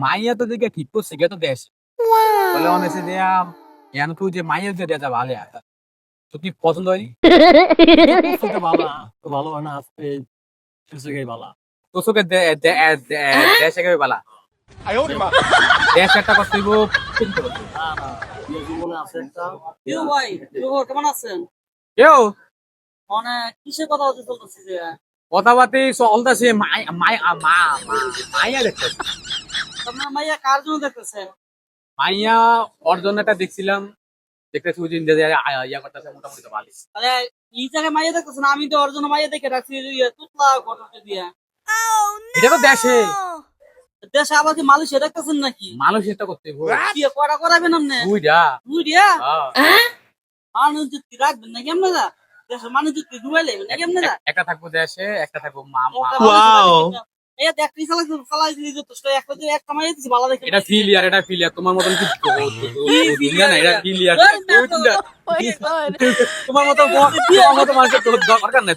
মাইয়া তো দিকে ঠিক করছে গে তো দেশ বলে অনেসে দিয়া ইয়ান তুই যে মাইয়া যে দেতা ভালো আছে তো কি পছন্দ হয়নি ভালো ভালো হয় না আজকে সুযোগেই ভালো তো তোকে দেশ একেবারে ভালো দেশ একটা করতে হইব জীবনে আছে একটা কেউ ভাই কেউ কেমন আছেন? কেউ মানে কিসের কথা হচ্ছে চলতেছে যে কথাবার্তি চলতেছে মাইয়া দেখতেছে আপনার মাইয়া কার জন্য দেখতেছেন? মাইয়া ওর জন্য একটা দেখছিলাম দেখতেছি ওই দিন যে ইয়া করতেছে মোটামুটি তো ভালো তাহলে এই জায়গায় মাইয়া দেখতেছেন, আমি তো ওর জন্য মাইয়া দেখে রাখছি তুতলা ঘটনা দিয়ে। এটা তো দেশে দেশে আবার কি মালয়েশিয়া দেখতেছেন নাকি? মানুষ এটা করতে হইব কি করা করাবেন আপনি? বুঝা বুঝিয়া মানুষ যুক্তি রাখবেন নাকি আপনারা? দেশের মানুষ যুক্তি ডুবাইলে নাকি আপনারা? একটা থাকবো দেশে একটা থাকবো এই দেখি চালাইছি যথেষ্ট একটা মাইয়া দিছি ভালো দেখে। এটা ফিলিয়ার তোমার মতন কি দুনিয়া না এটা ফিলিয়ার তোমার মতো মানুষের দরকার নাই